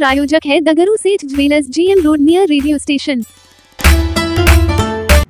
प्रायोजक है दगरू सेठ jewellers, GM road near radio station.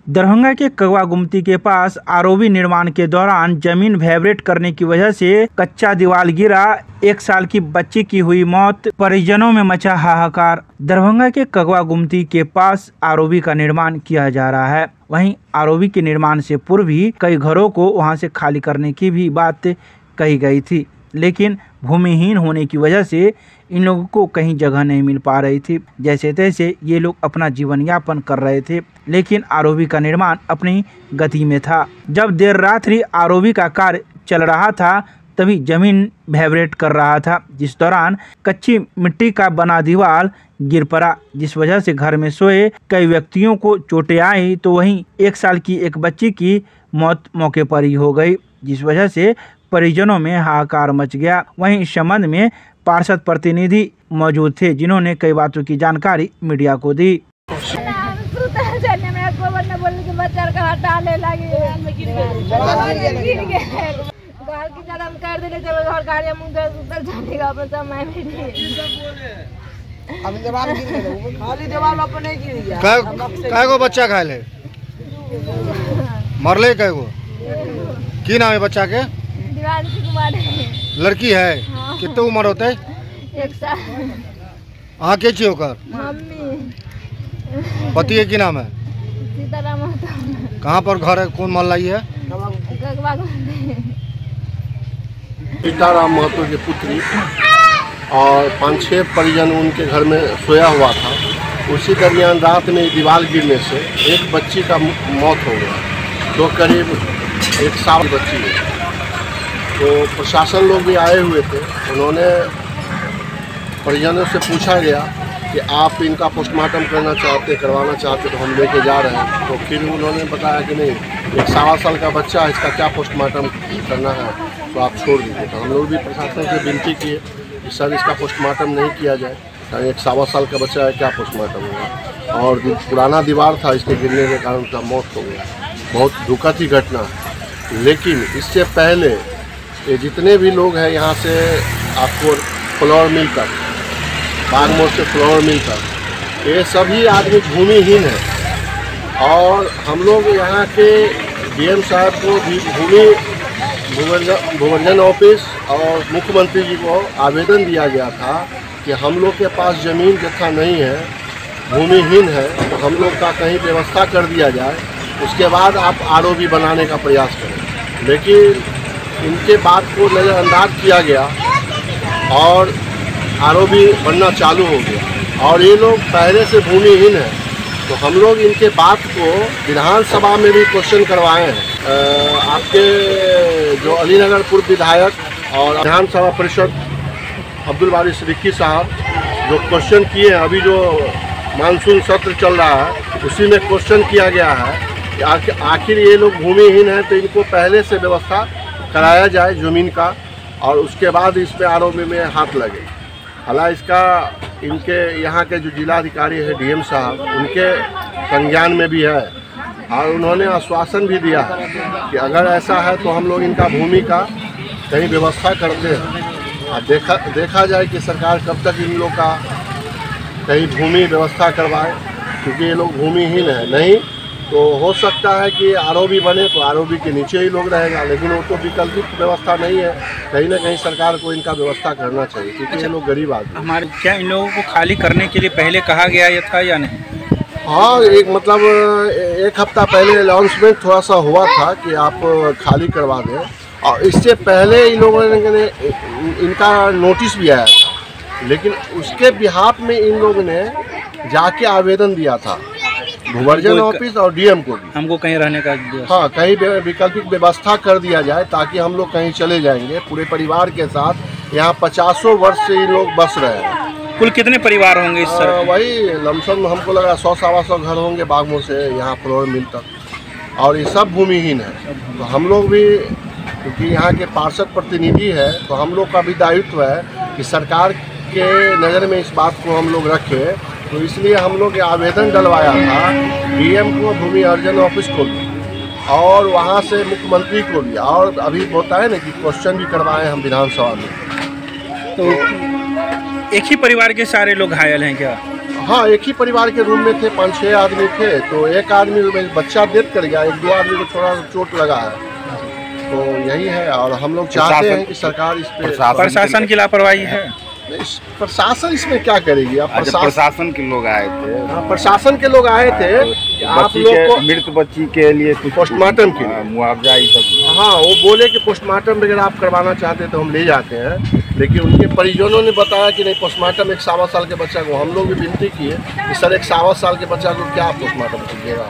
Darbhanga के कगवा गुमती के पास आरओबी निर्माण के दौरान जमीन वाइब्रेट करने की वजह से कच्चा दीवार गिरा, 1 साल की बच्ची की हुई मौत, परिजनों में मचा हाहाकार। दरभंगा के कगवा गुमती के पास आरओबी का निर्माण किया जा रहा है। वहीं आरओबी के निर्माण से पूर्व भी कई घरों को वहां से खाली करने की भी बात कही गई थी, लेकिन भूमिहीन होने की वजह से इन लोगों को कहीं जगह नहीं मिल पा रही थी। जैसे तैसे ये लोग अपना जीवन यापन कर रहे थे, लेकिन आरओबी का निर्माण अपनी गति में था। जब देर रात्रि आरओबी का कार्य चल रहा था तभी जमीन वाइब्रेट कर रहा था, जिस दौरान कच्ची मिट्टी का बना दीवार गिर पड़ा, जिस वजह से घर में सोए कई व्यक्तियों को चोटें आई, तो वहीं 1 साल की एक बच्ची की मौत मौके पर ही हो गई, जिस वजह से परिजनों में हाहाकार मच गया। वहीं इस संबंध में पार्षद प्रतिनिधि मौजूद थे, जिन्होंने कई बातों की जानकारी मीडिया को दी। कैगो बच्चा खाए ले मरले, कैगो की नाम है बच्चा के? लड़की है। हाँ। कितने उम्र होते है? 1 साल। हाँ, के चाहिए होकर? पति की नाम है? सीताराम। कहाँ पर घर है, कौन मोहल्ला है? सीताराम महतो की पुत्री और 5-6 परिजन उनके घर में सोया हुआ था। उसी दरमियान रात में दीवार गिरने से एक बच्ची का मौत हो गया, जो करीब 1 साल बच्ची है। तो प्रशासन लोग भी आए हुए थे। उन्होंने परिजनों से पूछा गया कि आप इनका पोस्टमार्टम करवाना चाहते तो हम लेके जा रहे हैं। तो फिर उन्होंने बताया कि नहीं, 1 सवा साल का बच्चा है, इसका क्या पोस्टमार्टम करना है, तो आप छोड़ दीजिए। तो हम लोग भी प्रशासन से विनती किए कि सर इसका पोस्टमार्टम नहीं किया जाए, 1 सवा साल का बच्चा है, क्या पोस्टमार्टम होगा। और पुराना दीवार था, इसके गिरने के कारण उसका मौत हो गया। बहुत दुखद ही घटना है। लेकिन इससे पहले ये जितने भी लोग हैं यहाँ से आपको फ्लावर मिल तक, बागमोड़ से फ्लावर मिल तक, ये सभी आदमी भूमिहीन हैं। और हम लोग यहाँ के DM साहब को भी भूवर्जन ऑफिस और मुख्यमंत्री जी को आवेदन दिया गया था कि हम लोग के पास ज़मीन जत्था नहीं है, भूमिहीन है, तो हम लोग का कहीं व्यवस्था कर दिया जाए, उसके बाद आप आरओबी बनाने का प्रयास करें। लेकिन इनके बात को नज़रअंदाज किया गया और आरओबी बनना चालू हो गया। और ये लोग पहले से भूमिहीन हैं, तो हम लोग इनके बात को विधानसभा में भी क्वेश्चन करवाए हैं। आपके जो अलीनगर पूर्व विधायक और विधानसभा परिषद अब्दुल बारी सिद्दीकी साहब जो क्वेश्चन किए हैं, अभी जो मानसून सत्र चल रहा है उसी में क्वेश्चन किया गया है कि आखिर ये लोग भूमिहीन हैं, तो इनको पहले से व्यवस्था कराया जाए ज़मीन का, और उसके बाद इस पर आरओबी में हाथ लगे। हालांकि इसका इनके यहाँ के जो जिलाधिकारी है DM साहब, उनके संज्ञान में भी है, और उन्होंने आश्वासन भी दिया है कि अगर ऐसा है तो हम लोग इनका भूमि का कहीं व्यवस्था करते हैं। और देखा जाए कि सरकार कब तक इन लोग का कहीं भूमि व्यवस्था करवाए, क्योंकि ये लोग भूमिहीन है। नहीं तो हो सकता है कि आरओबी बने तो आरओबी के नीचे ही लोग रहेगा, लेकिन वो तो विकल्पित व्यवस्था नहीं है। कहीं ना कहीं सरकार को इनका व्यवस्था करना चाहिए, क्योंकि ये लोग गरीब आदमी। हमारे क्या इन लोगों को खाली करने के लिए पहले कहा गया ये था या नहीं? हाँ, एक मतलब 1 हफ्ता पहले अनाउंसमेंट थोड़ा सा हुआ था कि आप खाली करवा दें, और इससे पहले इन लोगों ने इनका नोटिस भी आया था, लेकिन उसके बिहाफ में इन लोगों ने जाके आवेदन दिया था भूवर्जन ऑफिस और DM को भी, हमको कहीं रहने का। हाँ, कहीं वैकल्पिक व्यवस्था कर दिया जाए, ताकि हम लोग कहीं चले जाएंगे पूरे परिवार के साथ। यहाँ 50 वर्ष से ये लोग बस रहे हैं। कुल कितने परिवार होंगे इस सर? वही लमसम हमको लगा 100-125 घर होंगे बागमोड़ से यहाँ फ्लोर मिल तक, और ये सब भूमिहीन है। तो हम लोग भी, क्योंकि यहाँ के पार्षद प्रतिनिधि है, तो हम लोग का भी दायित्व है कि सरकार के नज़र में इस बात को हम लोग रखें। तो इसलिए हम लोग आवेदन डलवाया था DM को, भूमि अर्जन ऑफिस को भी, और वहाँ से मुख्यमंत्री को भी, और अभी होता है ना कि क्वेश्चन भी करवाए हम विधानसभा में। तो एक ही परिवार के सारे लोग घायल हैं क्या? हाँ, एक ही परिवार के रूम में थे, 5-6 आदमी थे। तो एक आदमी बच्चा डेथ कर गया, 1-2 आदमी को थोड़ा चोट लगा है। तो यही है, और हम लोग चाहते हैं कि सरकार इस पे प्रशासन की लापरवाही है। प्रशासन इसमें क्या करेगी? आप प्रशासन के लोग आए थे। हाँ, प्रशासन के लोग आए थे। आप लोग को मृत बच्ची के लिए कुछ पोस्टमार्टम के लिए मुआवजा ये सब। हाँ, वो बोले कि पोस्टमार्टम अगर आप करवाना चाहते हैं तो हम ले जाते हैं, लेकिन उनके परिजनों ने बताया कि नहीं, पोस्टमार्टम एक 1.25 साल के बच्चा को। हम लोग भी विनती किए कि सर, एक 1.25 साल के बच्चा को क्या पोस्टमार्टम कीजिएगा,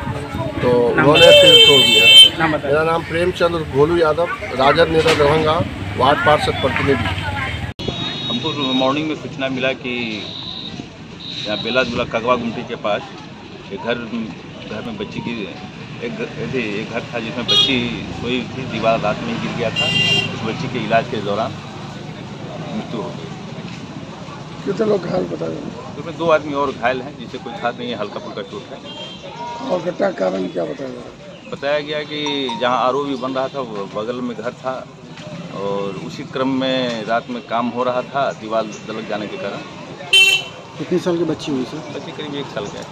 तो उन्होंने फिर छोड़ दिया। मेरा नाम प्रेमचंद्र भोलू यादव, राजद नेता दरभंगा, वार्ड पार्षद प्रतिनिधि। हमको मॉर्निंग में सूचना मिला कि यहाँ बेला दुला कगवा गुमटी के पास एक घर में बच्ची की एक घर था जिसमें बच्ची सोई थी, दीवार रात में गिर गया था। उस बच्ची के इलाज के दौरान मृत्यु हो गई। कितने लोग घायल बता रहे हैं? उसमें 2 आदमी और घायल हैं, जिससे कोई खास नहीं है, हल्का फुल्का चोट है। और घटना कारण क्या बताया? बताया गया कि जहाँ RO बन रहा था वो बगल में घर था, और उसी क्रम में रात में काम हो रहा था, दीवार दलक जाने के कारण। कितने साल की बच्ची हुई सर? बच्ची करीब 1 साल का है।